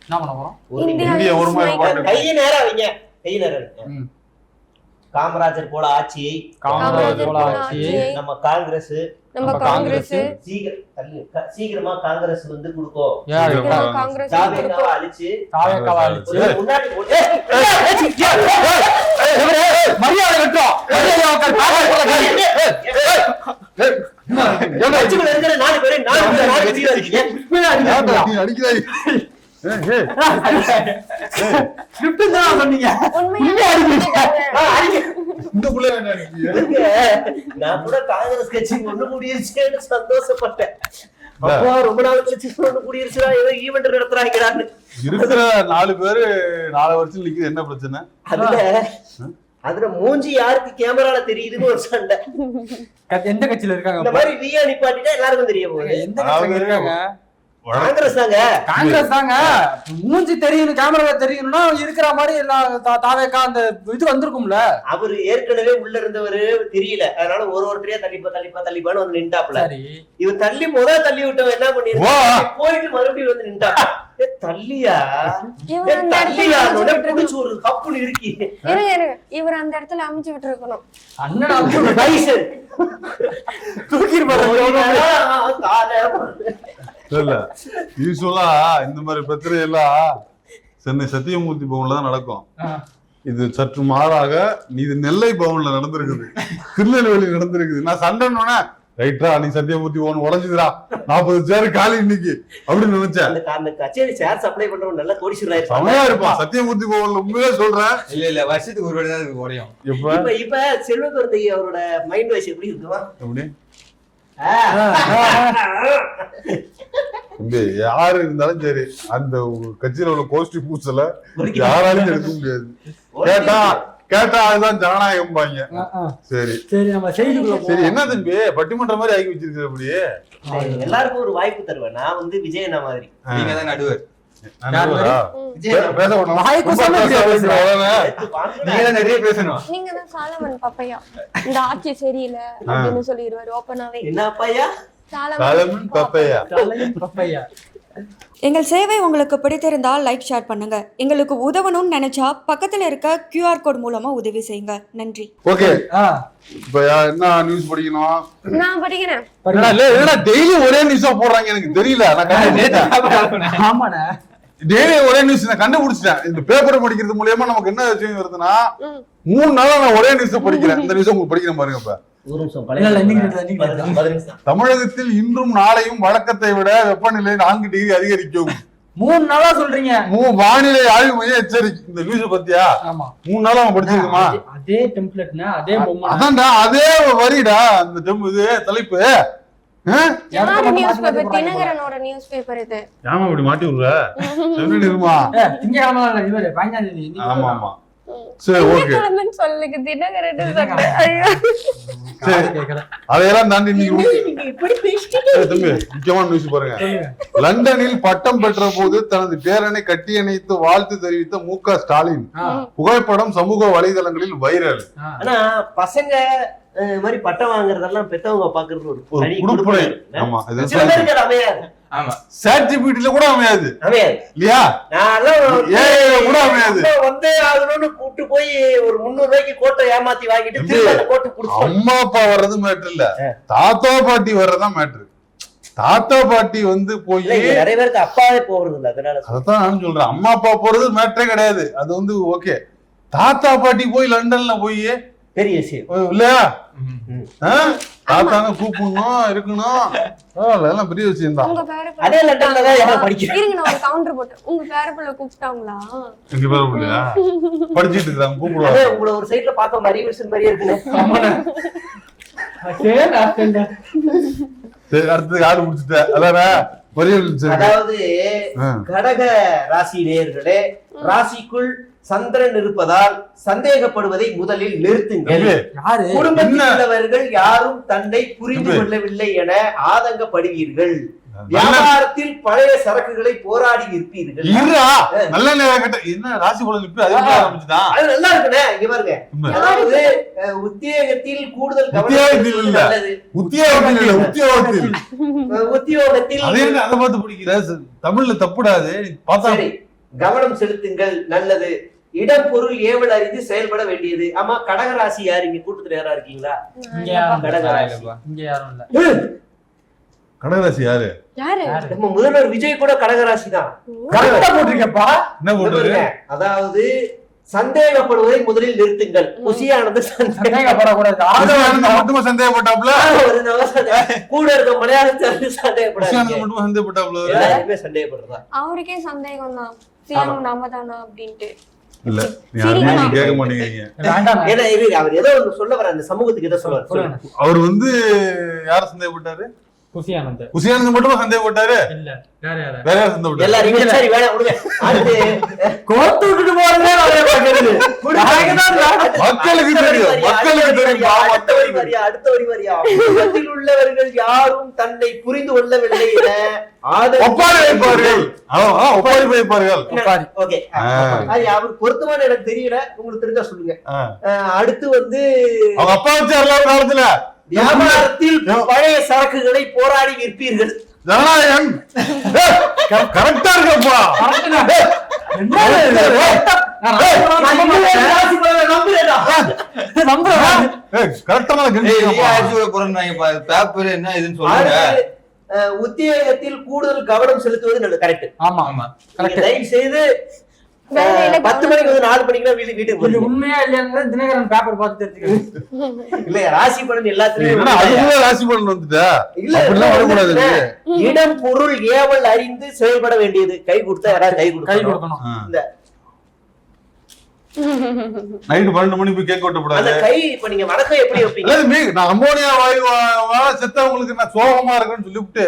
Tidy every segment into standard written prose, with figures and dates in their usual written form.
என்ன பண்ண போறோம்? இந்திய ஒருமைப்பாடு. கையை நேரா வைங்க, கையை நேரா வைங்க. காமராஜர் போல ஆட்சியை நம்ம காங்கிரஸ் சீக்கிரமா காங்கிரஸ் வந்து கொடுக்கும். அழிச்சு முன்னாடி மரியாதை கட்டுறோம். இருக்கிற 4 பேரு அடிக்கிறாய். நான் கூட காங்கிரஸ் கட்சி ஒண்ணு கூடியிருச்சேன்னு சந்தோஷப்பட்டேன். ரொம்ப நாள் கழிச்சு ஒண்ணு கூடியிருச்சுடா, ஏதோ ஈவெண்ட் நடத்துறாங்கடான்னு. இருக்கிற 4 பேரு 4 வருஷம் நிக்குது, என்ன பிரச்சனை? அதுல மூஞ்சி யாருக்கு கேமரால தெரியுதுன்னு ஒரு சண்டை. எந்த கட்சியில இருக்காங்க? இந்த மாதிரி வியா நிப்பாட்டிட்டா எல்லாருக்கும் தெரிய போகுது. எந்த கட்சியில இருக்காங்க? காங்கிரஸ் தாங்க. மூஞ்சி தெரியும், கேமரா தெரியணும்னா இருக்கிற மாதிரி தாவேக்கா அந்த இது வந்திருக்கும்ல. அவரு ஏற்கனவே உள்ள இருந்தவரு தெரியல, அதனால ஒருத்தரையா தள்ளிப்பான்னு வந்து நின்றாப்ல. இவர் தள்ளி தள்ளி விட்டவன் என்ன பண்ணிருக்கான், போயிட்டு மறுபடியும் வந்து நின்றான். தள்ளியா ஒரு கப்புன்னு இருக்கி இவர் அந்த இடத்துல அமைச்சு விட்டு இருக்கணும். யூசுவலா இந்த மாதிரி பிரச்சனை எல்லாம் சென்னை சத்தியமூர்த்தி பவன்ல தான் நடக்கும். இது சற்று மாறாக இது நெல்லை பவன்ல நடந்திருக்குது, திருநெல்வேலி நடந்திருக்குது. நான் சண்டைன்னு ரைட்டா நீ சத்தியமூர்த்தி பவன் உடஞ்சுதுரா, 40 சேர் காலி இன்னைக்கு அப்படின்னு நினைச்சேன். அந்த கச்சேரி சேர் சப்ளை பண்றவங்க நல்லா கோடீஸ்வரர் சமையா இருப்பான் சத்தியமூர்த்தி பவன்ல. உண்மையே சொல்றேன். இல்ல வருஷத்துக்கு ஒரு வாட்டி தான் குறையும். இப்ப செல்வகுருந்தை அவரோட மைண்ட் வாய்ஸ் எப்படி இருக்குமா? எப்படி யாரு இருந்தாலும் சரி, அந்த கட்சியில உள்ள கோஷ்டி பூசல யாராலையும் எடுக்க முடியாது. கேட்டா அதுதான் ஜனநாயகம் பாங்க. சரி சரி, என்ன தம்பி பட்டிமன்ற மாதிரி ஆக்கி வச்சிருக்கிற? அப்படியே எல்லாருக்கும் ஒரு வாய்ப்பு தருவேன். நான் வந்து விஜயண்ணா மாதிரி, நீங்க தான் நடுவர். நிறைய பேசணும். நீங்க தான் சாலமன் பப்பையா, இந்த ஆட்சி சரியில்லை அப்படின்னு சொல்லிடுவாரு ஓப்பனாவே. என்ன பையா? சாலமன் பப்பையா. எங்கள் சேவை உங்களுக்கு பிடித்திருந்தால் லைக், ஷேர் பண்ணுங்க. எங்களுக்கு உதவணும்னு நினைச்சா பக்கத்துல இருக்க QR கோட் மூலமா உதவி செய்யுங்க. நன்றி. ஓகே, இப்ப என்ன நியூஸ் படிக்கணும்? நான் படிக்கிறேன். டெய்லி ஒரே நியூஸா போடுறாங்க, எனக்கு தெரியல. ஆமாண்ணே, டெய்லி ஒரே நியூஸ் நான் கண்டுபிடிச்சிட்டேன். இந்த பேப்பரை படிக்கிறது மூலியமா நமக்கு என்ன விஷயம் வருதுன்னா, 3 நாளா நான் ஒரே நியூஸ் படிக்கிறேன். இந்த நியூஸ் உங்களுக்கு படிக்கிறேன் பாருங்க. இப்ப தமிழகத்தில் இன்றும் நாளையும் வழக்கத்தை விட வெப்பநிலை 4 டிகிரி அதிகரிக்கும். 3 நாளா சொல்றீங்க. வானிலை ஆய்வு மையம் எச்சரிக்கை. இந்த நியூஸ் பத்தியா? 3 நாளா அவன் படிச்சிருக்குமா? அதே டெம்ப்ளேட்னா, அதே பொம்மை, அதான்டா, அதே வரிடா அந்த இது தலைப்பு. தினகரனோட நியூஸ் பேப்பர் இது. ஏமா இப்படி மாட்டி விடுற? சொல்லிடுமா? ஆமா ஆமா, சரி ஓகே. சொல்லுங்க தினகரன். அதையெல்லாம் தாண்டி தம்பி முக்கியமான நியூஸ் பாருங்க. லண்டனில் பட்டம் பெற்ற போது தனது பேரனை கட்டியணைத்து வாழ்த்து தெரிவித்த MK ஸ்டாலின் புகைப்படம் சமூக வலைதளங்களில் வைரல். ஆனா பசங்க மாதிரி பட்டம் வாங்குறதெல்லாம் பெத்தவங்க பாக்குறது ஒரு குடுப்பனை. ஆமா, அமையாது. ஆமா, சர்டிபிகேட்ல கூட அமையாது இல்லையா? கூட அமையாது. வந்து அதனோட கூட்டு போய் ஒரு 300 ரூபாய்க்கு கோட்டை ஏமாத்தி வாங்கிட்டு கோட்டை கொடுத்து அம்மா அப்பா வர்றது மேட்ரு இல்ல, தாத்தா பாட்டி வர்றதுதான் மேட்ரு. தாத்தா பாட்டி வந்து போய் நிறைய பேருக்கு அப்பாவே போறது இல்ல, அதனால அதான் நான் சொல்றேன். அம்மா அப்பா போறது மேட்ரே கிடையாது, அது வந்து ஓகே. தாத்தா பாட்டி போய் லண்டன்ல போய் பெரிய விஷயம் இல்லையா? தாத்தாங்க கூப்பிடணும், இருக்கணும், அதெல்லாம் பெரிய விஷயம் தான். அதே லண்டன்ல தான் படிக்கிறேன். இருங்க, நான் ஒரு கவுண்டர் போட்டு. உங்க பேர பிள்ளை கூப்பிட்டாங்களா? எங்க பேர பிள்ளையா படிச்சிட்டு இருக்காங்க, கூப்பிடுவாங்க. உங்களை ஒரு சைடுல பார்க்க மாதிரி விஷயம் மாதிரியே இருக்குன்னு. சரி, அடுத்தது யாரு முடிச்சுட்ட? அதாவது கடக ராசி நேயர்களே, ராசிக்குள் சந்திரன் இருப்பதால் சந்தேகப்படுவதை முதலில் நிறுத்துங்கள். குடும்பத்தில் உள்ளவர்கள் யாரும் தன்னை புரிந்து கொள்ளவில்லை என ஆதங்கப்படுவீர்கள். வியாபாரத்தில் பழைய சரக்குகளை போராடி விற்பீர்கள். நல்ல என்ன ராசி பலன் இப்ப அது ஆரம்பிச்சுதான், அது நல்லா இருக்குண்ணே. இங்க பாருங்க, அதாவது உத்தியோகத்தில் கூடுதல் உத்தியோகத்தில் அதை பார்த்து பிடிக்கிற தமிழ்ல தப்புடாது பார்த்தா கவனம் செலுத்துங்கள் நல்லது. இடம் பொருள் ஏவல் அறிந்து செயல்பட வேண்டியது. ஆமா, கடகராசி யாரு இங்க கூட்டத்துல யாரா இருக்கீங்களா? கடகராசி இங்க யாரும் இல்ல. கடகராசி யாரு? யாரு? நம்ம முதல்வர் விஜய் கூட கடகராசி தான். கரெக்டா போட்டிருக்கப்பா. என்ன போடுறது? அதாவது சந்தேகப்படுவதை முதலில் நிறுத்துங்கள். குஷியானது சந்தேகப்படக்கூடாது. மட்டுமா சந்தேகப்பட்டாப்ல? கூட இருக்க மலையாளத்தை சந்தேகப்படாது. மட்டுமா சந்தேகப்பட்டாப்ல? எல்லாருமே சந்தேகப்படுறதா? அவருக்கே சந்தேகம் தான், சிஎம் நாம தானா அப்படின்ட்டு. இல்ல, யாருமே கேட்க மாட்டேங்கிறீங்க. ஏன்னா அவர் ஏதோ ஒண்ணு சொல்ல வர, அந்த சமூகத்துக்கு ஏதோ சொல்லுவார். அவர் யார சந்தேகப்பட்டாரு? குஷியானந்த் மட்டுமா சந்தேகப்பட்டாரு? இல்ல, வேற யாரு? வேற யார சந்தேகப்பட்டாரு? எல்லாரும் சரி வேணாம் விடுங்க. அடுத்து கோர்த்து விட்டுட்டு போறதே வேலைய பாக்குறது. மக்களுக்கு தெரியும், மக்களுக்கு தெரியும். அடுத்த வரி வரியா உலகத்தில் உள்ளவர்கள் யாரும் தன்னை புரிந்து கொள்ளவில்லை என ஒப்பாரி வைப்பார்கள். ஒப்பாரி வைப்பார்கள். ஓகே, அவர் பொருத்தமான எனக்கு தெரியல, உங்களுக்கு தெரிஞ்சா சொல்லுங்க. அடுத்து வந்து அவங்க அப்பா வச்சு எல்லாரும் காலத்துல வியாபாரத்தில் பழைய சரக்குகளை போராடி விற்பீர்கள். ஜனநாயகம் கரெக்டா இருக்கப்பா. உத்தியோகத்தில் கூடுதல் கவனம் செலுத்துவது நல்லது. கரெக்ட். ஆமா ஆமா, தயவு செய்து 10 மணிக்கு வந்து 4 மணிக்கு வீட்டுக்கு போய் உண்மையா இல்லையாங்கிறது தினகரன் பேப்பர் பார்த்து தெரிஞ்சுக்கணும். இல்ல, ராசி பலன் எல்லாத்துலயும் ராசி பலன் வந்துட்டா இல்ல, இடம் பொருள் ஏவல் அறிந்து செயல்பட வேண்டியது. கை கொடுத்தா யாராவது கை கொடுக்கணும். இந்த நைட்டு 12 மணிக்கு போய் கேக் வெட்டக்கூடாது. அந்த கை இப்ப நீங்க வணக்கம் எப்படி வைப்பீங்க? நான் அம்மோனியா வாயு செத்தவங்களுக்கு நான் சோகமா இருக்குன்னு சொல்லிவிட்டு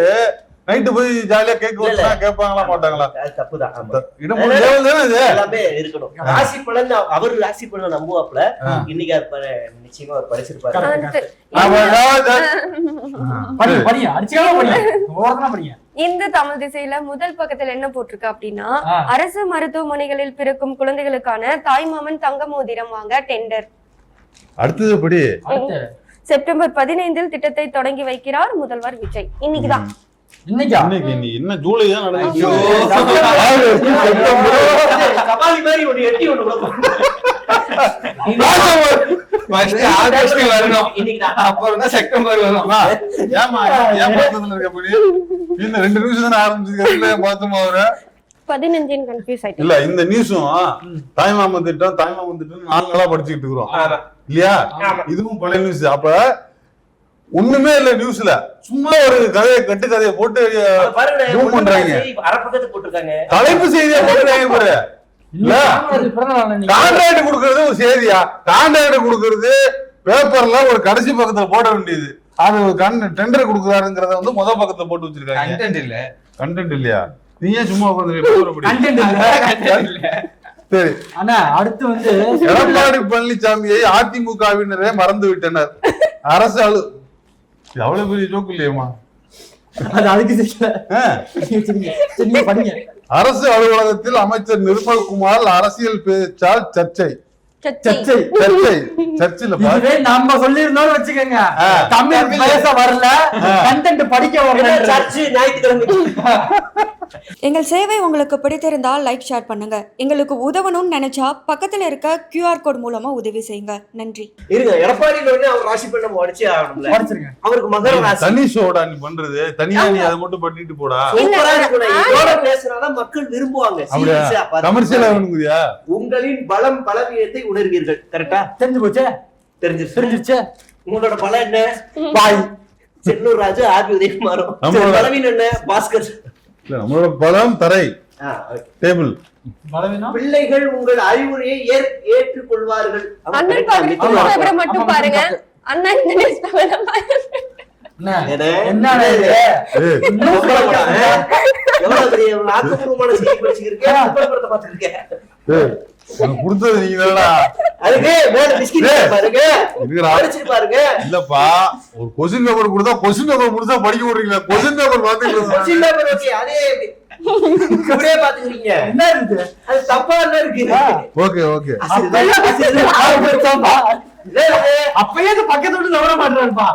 நைட்டு போய் ஜாலியா கேக் வெட்டா கேட்பாங்களா மாட்டாங்களா? தப்புதான். எல்லாமே இருக்கணும். ராசி பலன் அவர் ராசி பலன் நம்புவாப்ல. இன்னைக்கு நிச்சயமா அவர் படிச்சிருப்பாரு. இந்த தமிழ் திசையில முதல் பக்கத்துல என்ன போட்டிருக்கு அப்படின்னா, அரசு மருத்துவமனைகளில் பிறக்கும் குழந்தைகளுக்கான தாய்மாமன் தங்க மோதிரம் வாங்க டெண்டர். அடுத்தது படி செப்டம்பர் 15 திட்டத்தை தொடங்கி வைக்கிறார் முதல்வர் விஜய். இன்னைக்குதான் என்ன ஜூலை தான் நடந்துச்சு. கபாலி மாதிரி ஒண்ணு எட்டி ஒண்ணு அப்புறம் தான் செப்டம்பர் வரும். ஏமா ஏமாத்ததுல இருக்கப்படி இந்த 2 நிமிஷம் தானே ஆரம்பிச்சிருக்காரு. பார்த்தோமா அவரு 15 கன்ஃபியூஸ் ஆயிட்டு. இல்ல, இந்த நியூஸும் தாய்மாமன் திட்டம் 4 நாளா படிச்சுக்கிட்டு இருக்கிறோம் இல்லையா? இதுவும் பழைய நியூஸ். அப்ப ஒண்ணுமே இல்ல நியூஸ்ல, சும்மா ஒரு கதையை கட்டு கதையை போட்டு பண்றாங்க. தலைப்பு செய்தியா போட்டுறாங்க பாரு. இல்ல, கான்ட்ராக்ட் கொடுக்கறது ஒரு செய்தியா? கான்ட்ராக்ட் கொடுக்கறது பேப்பர்ல ஒரு கடைசி பக்கத்துல போட வேண்டியது. அது டெண்டர் கொடுக்குறாருங்கிறத வந்து முதல் பக்கத்துல போட்டு வச்சிருக்காங்க. கண்டென்ட் இல்லையா? நீ ஏன் சும்மா சரி. ஆனா அடுத்து வந்து எடப்பாடி பழனிசாமியை அதிமுகவினரே மறந்து விட்டனர். அரசு எவ்வளவு பெரிய ஜோக்கு இல்லையம்மா? அரசு அலுவலகத்தில் அமைச்சர் நிர்மல்குமார் அரசியல் பேச்சால் சர்ச்சை. நம்ம சொல்லிருந்தோம் வச்சுக்கோங்க, தமிழ் பேச வரல, கண்டென்ட் படிக்க வரல, சர்ச்சை ஞாயிற்றுக்கிழமை. எங்கள் சேவை உங்களுக்கு பிடித்திருந்தால் லைக் ஷேர் பண்ணுங்க. எங்களுக்கு உதவணும்னு நினைச்சா பக்கத்துல இருக்க QR கோட் மூலமா உதவி செய்யுங்க. நன்றி. இருங்க, எடப்பாடி அவர் ராசி பண்ண அடிச்சு ஆகணும்ல. அவருக்கு மகர ராசி. தனி ஷோடா நீ பண்றது, தனியா நீ அதை மட்டும் பண்ணிட்டு போடா. இதோட பேசுனாதான் மக்கள் விரும்புவாங்க. கமர்ஷியலா வேணுங்கறியா? உங்களின் பலம் பலவீனத்தை உணர்வீர்கள். கரெக்டா? தெரிஞ்சு போச்சே? தெரிஞ்சிருச்சு. உங்களோட பலம் என்ன? பாய் செல்லூர் ராஜு, ஆபி உதயகுமாரும். பலவீனம் என்ன? பாஸ்கர். நம்மளோட பலம் தரை, டேபிள். பிள்ளைகள் உங்கள் அறிவுரையை ஏற்றுக்கொள்வார்கள். அண்ணன் பாருங்க, மட்டும் பாருங்க. அண்ணன் எவ்வளவு பெரிய ஆக்கப்பூர்வமான செய்தி படிச்சிருக்கேன். குடுத்தது நீங்க அதுக்கு மேல பிஸ்கட் பாருங்க, பாருங்க. இல்லப்பா, ஒரு கொஸ்டின் பேப்பர் கொடுத்தா கொஸ்டின் பேப்பர் முடிச்சா படிக்க விடுறீங்களா? கொஸ்டின் பேப்பர் பாத்துக்கிட்டு அதே இப்படியே பாத்துக்கிறீங்க. என்ன இருக்கு அது? தப்பா என்ன இருக்கு? ஓகே ஓகே, அப்பயே பக்கத்து விட்டு நவர மாட்டாருப்பா.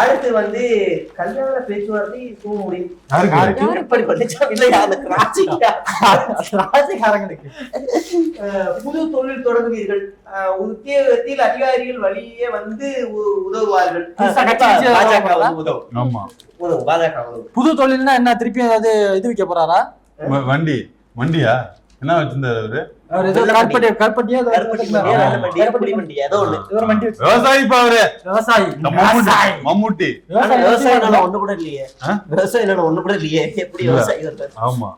அடுத்து வந்து கல்யாண பேச்சுவார்த்தை தூங்க முடியும். யாருக்கு? எப்படி பண்ணிச்சா இல்லையா அந்த ராசிக்காரங்களுக்கு. புது தொழில் தொடங்குவீர்கள். உத்தியோகத்தில் அதிகாரிகள் வழியே வந்து உதவுவார்கள். பாஜக உதவும். ஆமா உதவும், பாஜக உதவும். புது தொழில்னா என்ன? திருப்பி ஏதாவது இது வைக்க போறாரா? வண்டியா என்ன வச்சிருந்தாரு அவர் ஏதோ கருப்பட்டியா ஏதோ ஒண்ணு. விவசாயி அவரு விவசாயி. மம்முட்டி விவசாயம் ஒண்ணு கூட இல்லையே. விவசாயம் ஒண்ணு கூட இல்லையே. எப்படி விவசாயி வருது? ஆமா,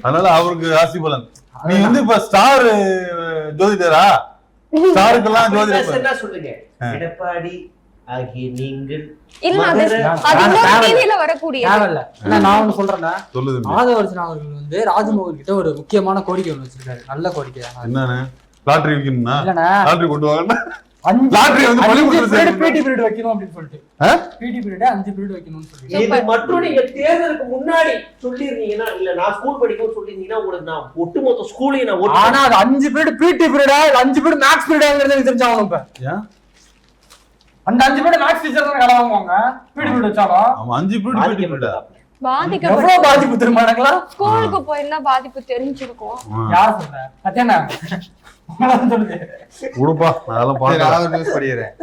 அதனால அவருக்கு ராசி பலன். நீ வந்து இப்ப ஸ்டார் ஜோதிடரா? ஸ்டாருக்கெல்லாம் ஜோதிடர் என்ன சொல்லுங்க? எடப்பாடி ஆகிய நீங்கள் இல்ல அது இன்னொரு டிவில வரக்கூடிய நான் ஒண்ணு சொல்றேன்னா, சொல்லுது மாதவர்சன் அவர்கள் வந்து ராஜ்மோகன் கிட்ட ஒரு முக்கியமான கோரிக்கை ஒண்ணு வச்சிருக்காரு. நல்ல கோரிக்கை. என்னன்னு? லாட்டரி விக்கணும்னா இல்லண்ணா, லாட்டரி கொண்டு வாங்க. 5 லாட்டரி வந்து பிடி பீரியட் வைக்கணும் அப்படின்னு சொல்லிட்டு. பிடி பீரியட் 5 பீரியட் வைக்கணும்னு சொல்லிட்டு. இது மட்டும் நீங்க தேர்தலுக்கு முன்னாடி சொல்லிருந்தீங்கன்னா, இல்ல நான் ஸ்கூல் படிக்கும் சொல்லிருந்தீங்கன்னா உங்களுக்கு நான் ஒட்டுமொத்த ஸ்கூலையும் நான் ஆனா அது 5 பீரியட் பிடி பீரியடா 5 பீரியட் மேக்ஸ் பீரியடாங்கிறது தெரிஞ்சாகணும். இப்ப அந்த 5 பீரியட் மேக்ஸ் டீச்சர் தான் கடை வாங்குவாங்க. பிடி பீரியட் வச்சாலும் ஆமா 5 பீரியட் எவ்வளவு பாதிப்பு தெரியுமாங்களா? ஸ்கூலுக்கு போயிருந்தா பாதிப்பு தெரிஞ்சிருக்கும். யார் சொல்ற? சத்யானா சொல்லுங்க. உடுப்பா, அதெல்லாம் பாத்து நியூஸ் படிக்கிறேன்.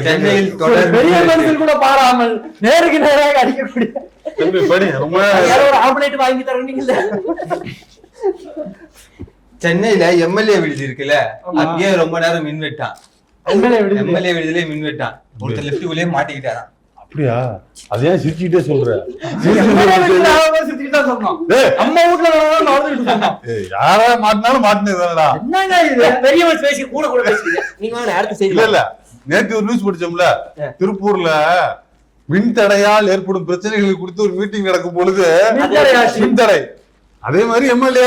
சென்னையில் பெரிய மனுஷன் கூட பாராமல் நேருக்கு நேராக அடிக்கக்கூடிய படி ரொம்ப ஒரு ஆம்புலேட் வாங்கி தரீங்கல்ல. சென்னையில எம்எல்ஏ விடுதி இருக்குல்ல, அங்கேயே ரொம்ப நேரம் மின் வெட்டான். எம்எல்ஏ விடுதியிலே மின் வெட்டான். ஒருத்தர் லெஃப்ட்டுக்குள்ளேயே மாட்டிக்கிட்டாராம். அப்படியா? அதே சிரிச்சுக்கிட்டே சொல்ற. நம்ம வீட்டுல யாரா மாட்டினாலும் மாட்டினதுதானடா. என்னங்க இது? பெரிய பேசி கூட கூட பேசுறீங்க. நீங்க வாங்க அடுத்த செய்தி. இல்ல நேற்று ஒரு நியூஸ் படிச்சோம்ல, திருப்பூர்ல மின் தடையால் ஏற்படும் பிரச்சனைகளை குறித்து ஒரு மீட்டிங் நடக்கும் பொழுது மின் தடை, அதே மாதிரி எம்எல்ஏ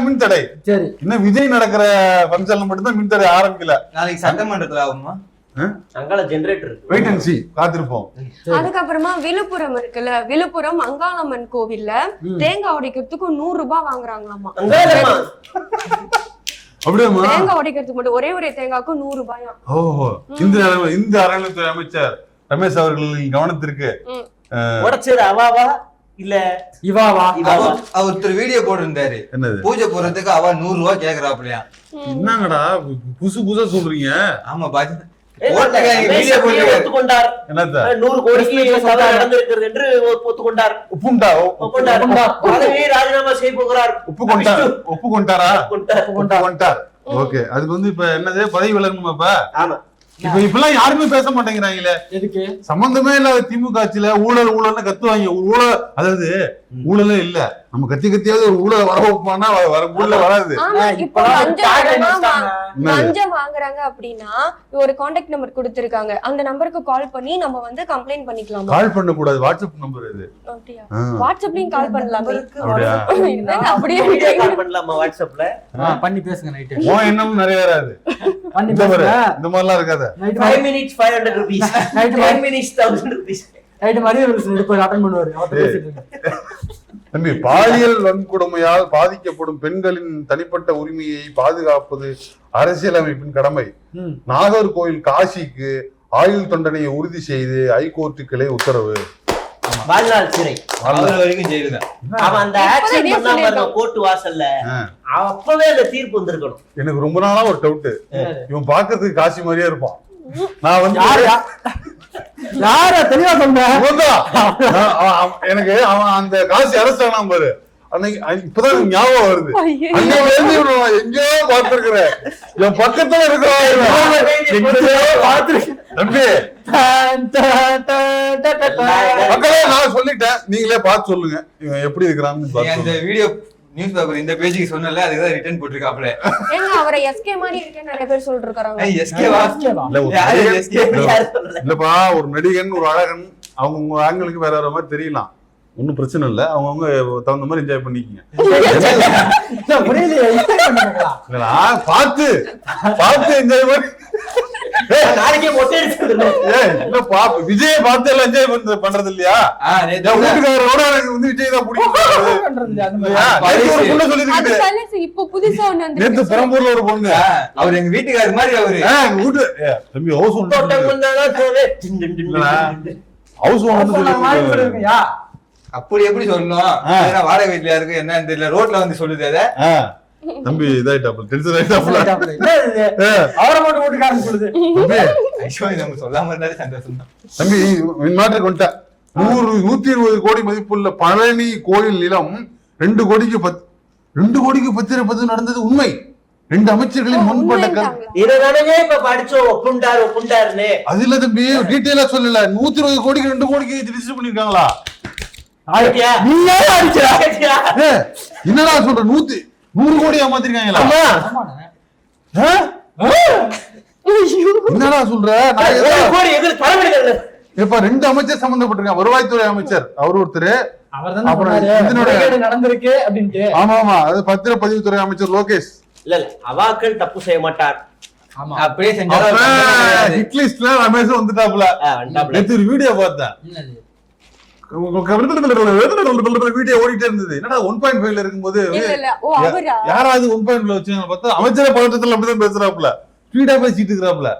மின் தடை. சரி, இன்னும் விஜய் நடக்கிற பங்கன்ல மட்டும்தான் மின் தடை ஆரம்பிக்கல. நாளைக்கு சட்டமன்றத்துல ஆகுமா? அங்காள ஜெனரேட்டர் வெயிட் அண்ட் சீ, காத்திருப்போம். அதுக்கப்புறமா விழுப்புரம் இருக்குல்ல, விழுப்புரம் அங்காளம்மன் கோவில்ல தேங்காய் உடைக்கிறதுக்கு 100 ரூபாய் வாங்குறாங்களாமா. அப்படியாமா? தேங்காய் உடைக்கிறதுக்கு மட்டும் ஒரே தேங்காய்க்கு 100 ரூபாயா? ஓஹோ, இந்த அறநிலையத்துறை அமைச்சர் ரமேஷ் அவர்களின் கவனத்திற்கு உடைச்சது அவாவா இல்ல இவாவா? ஒருத்தர் வீடியோ போட்டிருந்தாரு. என்னது? பூஜை போறதுக்கு அவ 100 ரூபாய் கேக்குறாப்லையா? என்னங்கடா புதுசா சொல்றீங்க? ஆமா பாஜ ஒத்துக்கொண்டார். 100 கோடிக்கு நடந்திருக்கிறது என்று ஒத்துக்கொண்டார். பதவியை ராஜினாமா செய்ய போகிறார். ஒப்புக்கொண்டாரா? ஒப்புக்கொண்டார். ஓகே, அதுக்கு வந்து இப்ப என்னது, பதவி விலகணுமா? இப்ப ஆமா, இப்பெல்லாம் யாருமே பேச மாட்டேங்கிறாங்களே. எதுக்கு? சம்பந்தமே இல்லாத திமுக ஆட்சியில ஊழல் ஊழல்னு கத்துவாங்க. ஊழல், அதாவது ஊழலே இல்ல, நம்ம கத்தியாவது ஒரு ஊழல் வர வைப்பானா ஊழல் வராது. இப்போ லஞ்சம் வாங்குறாங்க அப்படின்னா ஒரு கான்டாக்ட் நம்பர் கொடுத்திருக்காங்க. அந்த நம்பருக்கு கால் பண்ணி நம்ம வந்து கம்ப்ளைண்ட் பண்ணிக்கலாம். கால் பண்ண கூடாது, வாட்ஸ்அப் நம்பர் இது. அப்படியா? வாட்ஸ்அப்லயும் கால் பண்ணலாம். அப்படியே கால் பண்ணலாமா? வாட்ஸ்அப்ல பண்ணி பேசுங்க. நைட் இன்னும் நிறைய வராது. இந்த மாதிரிலாம் இருக்காது. 5 minutes 500 rupees, 10 minutes 1000 rupees. Night மாதிரி ஒரு அட்டெண்ட் பண்ணுவாரு. தம்பி, பாலியல் வன்கொடுமையால் பாதிக்கப்படும் பெண்களின் தனிப்பட்ட உரிமையை பாதுகாப்பது அரசியலமைப்பின் கடமை. நாகர்கோயில் காசிக்கு ஆயுள் தண்டனையை உறுதி செய்து ஹைகோர்ட்டு கிளை உத்தரவு. வாழ்நாள் சிறை வரைக்கும் ஜெயிலு தான். அவன் அந்த ஆக்ஷன் பண்ணாம கோர்ட் வாசல்ல அப்பவே அந்த தீர்ப்பு வந்திருக்கணும். எனக்கு ரொம்ப நாளா ஒரு டவுட், இவன் பாக்கிறதுக்கு காசி மாதிரியே இருப்பான். நான் வந்து யார தெளிவா சொன்னேன். எனக்கு அவன் அந்த காசி அரசானா பாரு, அன்னைக்கு இப்பதான் ஞாபகம் வருது. எங்கேயோ பார்த்திருக்கிறேன், என் பக்கத்துல இருக்கிறான். தம்பி மக்களே, நான் சொல்லிட்டேன், நீங்களே பார்த்து சொல்லுங்க இவன் எப்படி இருக்கிறான்னு. அந்த வீடியோ நியூஸ் பேப்பர் இந்த பேஜுக்கு சொன்னல, அதுதான் ரிட்டர்ன் போட்டுருக்காப்ல. ஏங்க அவரை எஸ்கே மாதிரி இருக்கேன்னு நிறைய பேர் சொல்லிட்டு இருக்காங்க. இல்லப்பா, ஒரு நடிகன் ஒரு அழகன், அவங்க ஆண்களுக்கு வேற வேற மாதிரி தெரியலாம், ஒன்னும் பிரச்சனை இல்ல. அவங்க தகுந்த மாதிரி என்ஜாய் பண்ணிக்கங்க. பார்த்து பார்த்து என்ஜாய் பண்ணி நாளைக்கே மொட்டை அடிச்சிருந்தேன். ஏய் இல்லப்பா விஜயை பார்த்து எல்லாம் என்ஜாய் பண்றது இல்லையா? நேத்து என் வீட்டுக்காரரோட எனக்கு வந்து விஜய் தான் பிடிக்கும். அந்த மாதிரி. நேத்து ஒரு பொண்ணு அது சொல்லிருக்கு. பழசு, இப்போ புதுசா ஒண்ணு நேத்து வந்திருக்கு. பெரம்பூர்ல ஒரு பொண்ணு அவர் எங்க வீட்டுக்காரர் மாதிரி அவரு. எங்க வீட்டு தம்பி ஹவுஸ் தோட்டம் ஓனர் வந்தாலும் சோறு. டின் டின் டின் டின் டின். ஹவுஸ் நான் வாங்கி ஓனர் கொடுக்குறியா? அப்படி எப்படி சொல்லணும்? ஏன்னா வாடகை வீட்டுல இருக்கு என்னன்னு தெரியல, ரோட்ல வந்து சொல்லுது அத. தம்பி இதாயிட்டாப்ல டென்ஷன் ஆயிட்டாப்ல. என்ன இது? அவரை மட்டும் ஓட்டுக்காரன்னு சொல்லுது. ஐயோ நம்ம சொல்லாம இருந்தாலே சந்தோஷம் தான். தம்பி நாட்டுக்கு வந்துட்டா 120 கோடி மதிப்புள்ள பழனி கோயில் நிலம் 2 கோடிக்கு 10 நடந்தது உண்மை. 2 அமைச்சர்களின் முன்பட்ட இதனாலவே இப்ப படிச்சோம் ஒப்புண்டாருன்னு. அது இல்ல தம்பி டீடைலா சொல்லல. 120 கோடிக்கு 2 கோடிக்கு ரிஜிஸ்டர் பண்ணிருக்காங்களா? ஆயிட்டியா? நீயே அடிச்சா? ஆயிட்டியா? என்னடா சொல்ற 100 கோடி ஏமாத்திருக்காங்களா? ஆமாண்ணே. என்னடா சொல்ற? நான் ஒரு கோடி எங்களுக்கு தலைவலிகள். இப்ப 2 அமைச்சர் சம்பந்தப்பட்டிருக்காங்க. வருவாய்த்துறை அமைச்சர் அவர் ஒருத்தர். அவர்தானே அப்புறம் சொன்னாரு, இதனுடைய- முறைகேடு நடந்திருக்கு அப்படின்ட்டு. ஆமா அது பத்திரப்பதிவுத்துறை அமைச்சர் லோகேஷ். இல்ல அவாக்கள் தப்பு செய்ய மாட்டார். ஆமா. அப்படியே செஞ்சாலும் ஹிட் லிஸ்ட்ல ரமேஷ் வந்துட்டாப்ல. வந்துட்டாப்ல. நேத்து ஒரு வீடியோ பார்த்தேன். என்னது? வீடியோ ஓடிட்டே இருந்தது. என்னடா 1.5ல இருக்கும்போது இல்ல இல்ல, ஓ அவரா? யாராவது 1.5ல வச்சாங்க பார்த்தா அமைச்சரே பதட்டத்துல அப்படிதான் பேசுறாப்ல. ஸ்பீடா பேசிட்டு இருக்கிறாப்ல.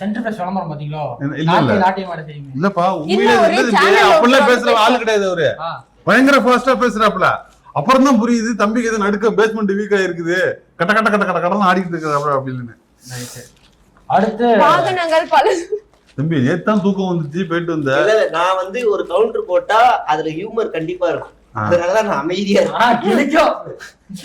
சென்டர் பிரஸ் விளம்பரம் பாத்தீங்களோ? இல்ல. நாட்டியம் ஆட தெரியுமே. இல்லப்பா இல்ல, உண்மையிலே ஒரே இருந்தது channel அப்படிலாம் open பேசுற ஆளு கிடையாது அவரு. ஆ. பயங்கர ஃபாஸ்டா பேசுறாப்ல. அப்புறம் தான் புரியுது தம்பிக்கு எது நடுக்க பேஸ்மெண்ட் வீக்கா இருக்குது. கட்ட கட்ட கட்ட கட்ட கடலாம் ஆடிட்டு இருக்காப்ல அப்படின்னு. அடுத்து வாகனங்கள் பல தம்பி நேத்தான் தூக்கம் வந்துச்சு போயிட்டு வந்த. இல்ல நான் வந்து ஒரு கவுண்டர் போட்டா அதுல ஹியூமர் கண்டிப்பா இருக்கும். அதனாலதான் நான் அமைதியா இருக்கேன். கிழிக்கும்.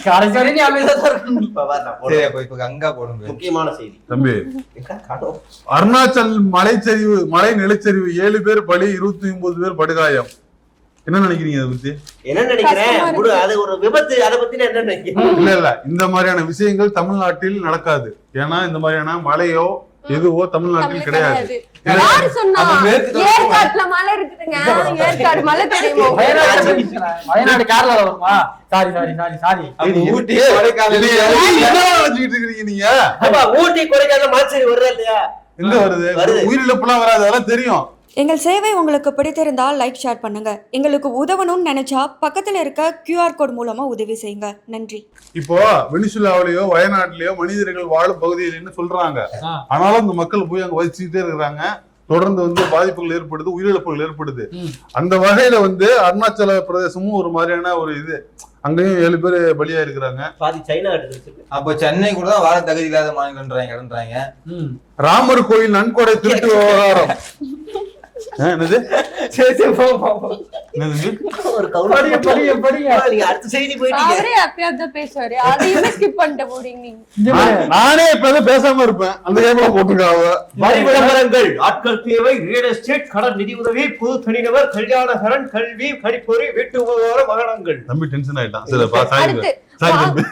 கடைசி வரையும் நீ அமைதியா தான் இருக்கணும். இப்ப வா, நான் சரி போடுறேன். அப்ப இப்ப கங்கா போடுங்க. முக்கியமான செய்தி. தம்பி எங்க காணோம்? அருணாச்சல் மலை நிலச்சரிவு 7 பேர் பலி 29 பேர் படுகாயம். என்ன நினைக்கிறீங்க அதை பத்தி? என்ன நினைக்கிறேன் கஷ்டமா இருக்கு. அது ஒரு விபத்து. அதை பத்தி நான் என்ன நினைக்கிறேன்? இல்ல இந்த மாதிரியான விஷயங்கள் தமிழ்நாட்டில் நடக்காது. ஏன்னா இந்த மாதிரியான மலையோ எதுவோ தமிழ்நாட்டில் கிடையாது. யாரு சொன்னா? அப்ப மேற்கு தொடர்ச்சி ஏற்காட்டுல மலை இருக்குதுங்க. ஏற்காடு மலை தெரியுமா? வயநாடு கேரளால வருமா? சாரி. அப்ப ஊட்டி ஏய், கொடைக்கானல் இது என்ன நினைச்சுக்கிட்டு இருக்கீங்க நீங்க? ஆமா, ஊட்டி கொடைக்கானல் மாச்சேரி வருதா இல்லையா? எங்க வருது? வருது. உயிரிழப்புலாம் வராது, அதெல்லாம் தெரியும். எங்கள் சேவை உங்களுக்கு பிடித்திருந்தால் லைக் ஷேர் பண்ணுங்க. எங்களுக்கு உதவணும்னு நினைச்சா பக்கத்தில் இருக்க QR கோட் மூலமா உதவி செய்யுங்க. நன்றி. இப்போ வெனிசுலாவிலயோ வயநாட்டிலயோ மனிதர்கள் வாழும் பகுதியில் சொல்றாங்க. ஆனாலும் அந்த மக்கள் போய் அங்க வச்சுக்கிட்டே இருக்கிறாங்க. தொடர்ந்து வந்து பாதிப்புகள் ஏற்படுது, உயிரிழப்புகள் ஏற்படுது. அந்த வகையில வந்து அருணாச்சல பிரதேசமும் ஒரு மாதிரியான ஒரு இது. அங்கேயும் 7 பேர் பலியா இருக்கிறாங்க. பாதி சைனா எடுத்து. அப்ப சென்னை கூட தான் வாழ தகுதி இல்லாத மாநிலம்ன்றாங்க. ராமர் கோயில் நன்கொடை திருட்டு விவகாரம். என்னது? என்னது? ஒரு கவுண்டர் படிங்க. நீங்க அடுத்த செய்தி போயிட்டீங்க. அவரே அப்பயாதான் பேசுவாரு. அதையுமே ஸ்கிப் பண்ணிட்டு போறீங்க நீங்க. நானே இப்ப பேசாம இருப்பேன். அந்த கேம்ல போட்டுருக்காங்க. வரி விளம்பரங்கள், ஆட்கள் தேவை, ரியல் எஸ்டேட், கடன் நிதி உதவி, பொது தனிநபர், கல்யாண கடன், கல்வி, கணிப்பொறி, வீட்டு உபகார வாகனங்கள். தம்பி டென்ஷன் ஆயிட்டான். சரிப்பா சாரி. அடுத்து சாரி தம்பி.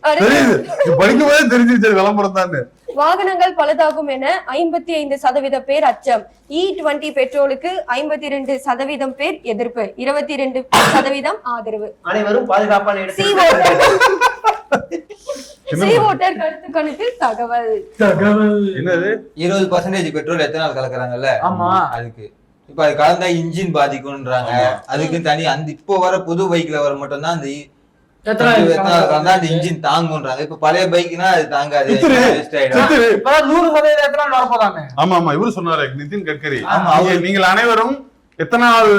அடுத்து தெரியுது. நீ படிக்கும் போதே தெரிஞ்சிருச்சு விளம்பரம் தான். வாகனங்கள் பழுதாகும் என 55% பேர் அச்சம். E20 பெட்ரோலுக்கு 52% பேர் எதிர்ப்பு, 22% ஆதரவு. அனைவரும் பாதுகாப்பான சி இடத்தில் ஓட்டர் கருத்து கணக்கில் தகவல். என்னது? 20% பெட்ரோல் எத்தனால் கலக்குறாங்கல்ல, ஆமா. அதுக்கு இப்ப அது கலந்தா இன்ஜின் பாதிக்கும்ன்றாங்க. அதுக்கு தனி அந்த இப்போ வர புது பைக்ல வர மட்டும் தான் அந்த எத்தனால் கலந்தா அந்த இன்ஜின் தாங்கும்ன்றாங்க. இப்ப பழைய பைக்னா அது தாங்காது, waste ஆயிடும். இப்பதான் 100% எத்தனால் வரப்போதானே? ஆமா ஆமா இவரு சொன்னாரு நிதின் கட்கரி. ஆமா, நீங்கள் அனைவரும் எத்தனால்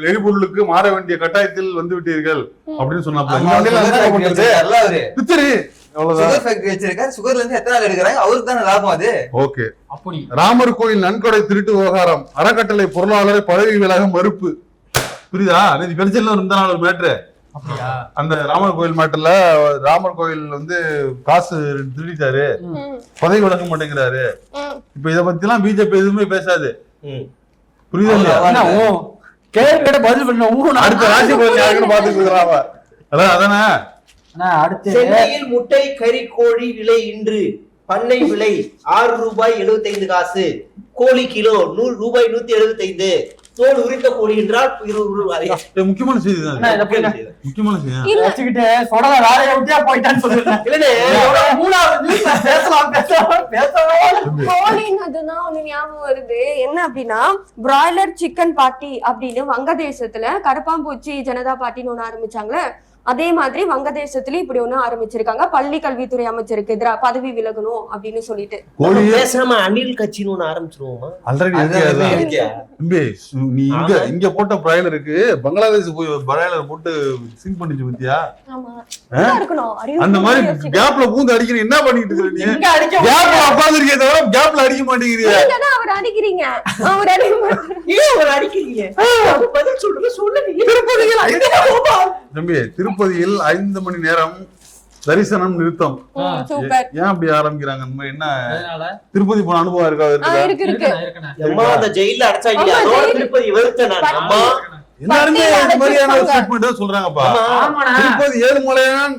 எரிபொருளுக்கு மாற வேண்டிய கட்டாயத்தில் வந்து விட்டீர்கள் அப்படின்னு சொன்னாப்ல. ஆமா, இந்த வண்டியில sugar என்ன factory பண்றது? வச்சிருக்காருல்ல அவரு. பித்திரி. அவ்வளவுதான். சுகர் ஃபேக்டரி வச்சிருக்காரு. சுகர்ல இருந்து எத்தனால் எடுக்கிறாங்க, அவருக்கு தானே லாபம் அது. ஓகே. அப்படி ராமர் கோயில் நன்கொடை திருட்டு விவகாரம். அறக்கட்டளை பொருளாளரை பதவி விலக மறுப்பு. புரியுதா? நேற்று கடிச்சல்ல இருந்த நாள் ஒரு மேட்ரு. அப்படியா? அந்த ராமர் கோயில் மேட்டர்ல ராமர் கோயில் வந்து காசு திருடிட்டாரு, பதவி விலக மாட்டேங்கிறாரு. இப்ப இத பத்தி எல்லாம் பிஜேபி எதுவுமே பேசாது. புரியுதா இல்லையா? என்ன ஓ கேள்வி கேட்ட பதில் பண்ண அடுத்த ராசி பலன் யாருக்குன்னு பாத்துட்டு இருக்கிறாங்க. அதான் அதானே. அடுத்து சென்னையில் முட்டை கறி கோழி விலை இன்று பண்ணை விலை 6 ரூபாய் 75 காசு. கோழி கிலோ 100 ரூபாய் 175. தோல் உரித்த கோழி என்றால் முக்கியமான செய்தி தான் என்ன, இதை போய் முக்கியமான செய்தி இல்ல வச்சுக்கிட்டு சொடல வேலையை விட்டியா போயிட்டான்னு சொல்லிருந்தேன். மூணாவது நியூஸ்ல பேசலாம். கோழின்னதுதான் ஒண்ணு ஞாபகம் வருது. என்ன அப்படின்னா பிராய்லர் சிக்கன் பார்ட்டி அப்படின்னு வங்கதேசத்துல கரப்பாம்பூச்சி ஜனதா பார்ட்டின்னு ஒண்ணு ஆரம்பிச்சாங்களே, அதே மாதிரி வங்கதேசத்துல இப்படி ஒண்ணு ஆரம்பிச்சிருக்காங்க. பள்ளி கல்வித்துறை அமைச்சருக்கு எதிராக பதவி விலகணும் அப்படின்னு சொல்லிட்டு. பேசாம அணில் கட்சின்னு ஒண்ணு ஆரம்பிச்சிருவோமா? நீ இங்க போட்ட பிராய்லருக்கு பங்களாதேஷ் போய் பிராய்லர் போட்டு சிங் பண்ணிச்சு பத்தியா? அந்த மாதிரி கேப்ல பூந்து அடிக்கிற என்ன பண்ணிட்டு இருக்க நீ? கேப்ல உட்கார்ந்திருக்கே தவிர கேப்ல அடிக்க மாட்டேங்கிறீங்க. அவர் அடிக்கிறீங்க, அவர் அடிக்கிறீங்க. பதில் சொல்லுங்க, தம்பி, திருப்பதியில் 5 மணி நேரம் தரிசனம் நிறுத்தம். ஏன் அப்படி ஆரம்பிக்கிறாங்க? அந்த மாதிரி என்ன திருப்பதி போன அனுபவம் இருக்கா? அந்த ஜெயில அடைச்சாங்க, திருப்பதி வெறுத்தனா எல்லாருமே இந்த மாதிரியான ஸ்டேட்மெண்ட் சொல்றாங்கப்பா. திருப்பதி ஏழுமலையான்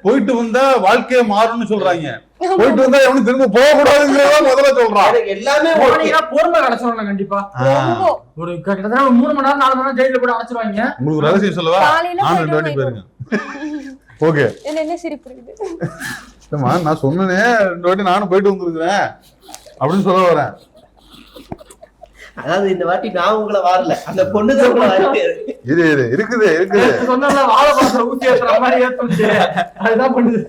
போயிட்டு வந்தா வாழ்க்கைய மாறும்னு சொல்றாங்க. போயிட்டு வந்தா எவனும் திரும்ப போக கூடாதுங்கிறத முதல்ல சொல்றான். எல்லாமே பொறுமை கிடைச்சிருவாங்க கண்டிப்பா. ஒரு கிட்டத்தட்ட 3 மணி நேரம் 4 மணி நேரம் ஜெயில போட்டு அடைச்சிருவாங்க. உங்களுக்கு ஒரு ரகசியம் சொல்லவா? நான் 2 வாட்டி போயிருக்கேன். ஓகே, என்ன சிரிப்பு இருக்குது? நான் சொன்னேனே 2 வாட்டி நானும் போயிட்டு வந்துருக்கிறேன் அப்படின்னு சொல்ல வரேன். அதாவது இந்த வாட்டி நான் உங்களை வரல, அந்த பொண்ணுதான் இருக்குது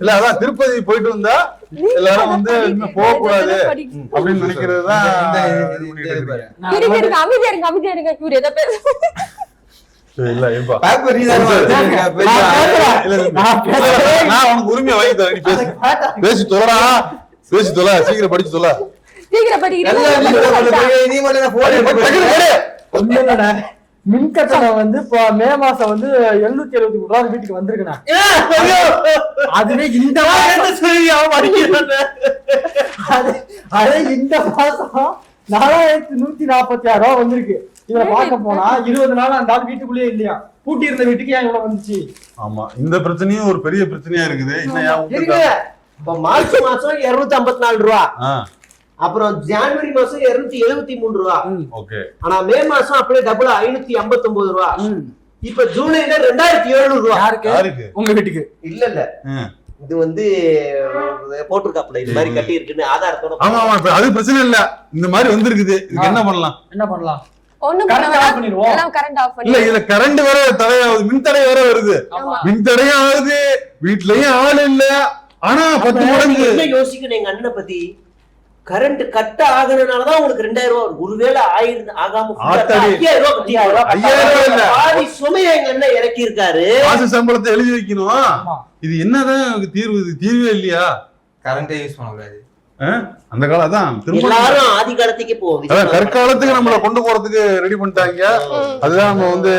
இல்ல. அதான் திருப்பதி போயிட்டு வந்தா எல்லாரும் வந்து இனிமே போக கூடாது அப்படின்னு நினைக்கிறதுதான். நான் உனக்கு உரிமையை வாங்கி தரேன். நீ பேசி தொலைடா, பேசி தொலை, சீக்கிரம் படிச்சு தொலை. மின் கட்டணம் வந்து இப்போ மே மாசம் வந்து 773 ரூபா வீட்டுக்கு வந்திருக்கேன். அதுவே இந்த அதே இந்த மாசம் 4146 ரூபா வந்திருக்கு. இத பார்க்க போனா 20 நாள் அந்த ஆள் வீட்டுக்குள்ளேயே இல்லையா, பூட்டி இருந்த வீட்டுக்கு ஏன் இவ்வளவு வந்துச்சு? ஆமா, இந்த பிரச்சனையும் ஒரு பெரிய பிரச்சனையா இருக்குது. இப்ப மார்ச் மாசம் 254 ரூபா, அப்புறம் ஜனவரி மாசம் 273 ரூபா. ஓகே, ஆனா மே மாசம் அப்படியே டபுள் 559 ரூபா. இப்ப ஜூலைல 2700 ரூபா. யாருக்கு? உங்க வீட்டுக்கு? இல்ல இது வந்து போட்டிருக்காப்ல, இது மாதிரி கட்டி இருக்குன்னு ஆதாரத்தோட. ஆமா ஆமா, இப்ப அது பிரச்சனை இல்ல, இந்த மாதிரி வந்திருக்குது. இதுக்கு என்ன பண்ணலாம்? இல்ல, இதுல கரண்ட் வேற தடையாவது, மின் தடை வேற வருது. மின் தடையாவது, வீட்லயும் ஆள் இல்ல. ஆனா 10 மடங்கு யோசிக்கணும் எங்க அண்ணனை பத்தி. கரண்ட் கட் ஆகுறதுனாலதான் உங்களுக்கு 2000 ரூபாய். ஒருவேளை ஆகாம 5000 ரூபாய் சுமையை எங்க அண்ணன் இறக்கி இருக்காரு. மாச சம்பளத்தை எழுதி வைக்கணும். இது என்னதான் தீர்வு? தீர்வே இல்லையா? கரண்டே யூஸ் பண்ணக்கூடாது. அந்த காலம் தான் எல்லாரும் ஆதி காலத்துக்கு போவோம். கற்காலத்துக்கு நம்மள கொண்டு போறதுக்கு ரெடி பண்ணிட்டாங்க. அதுதான் நம்ம வந்து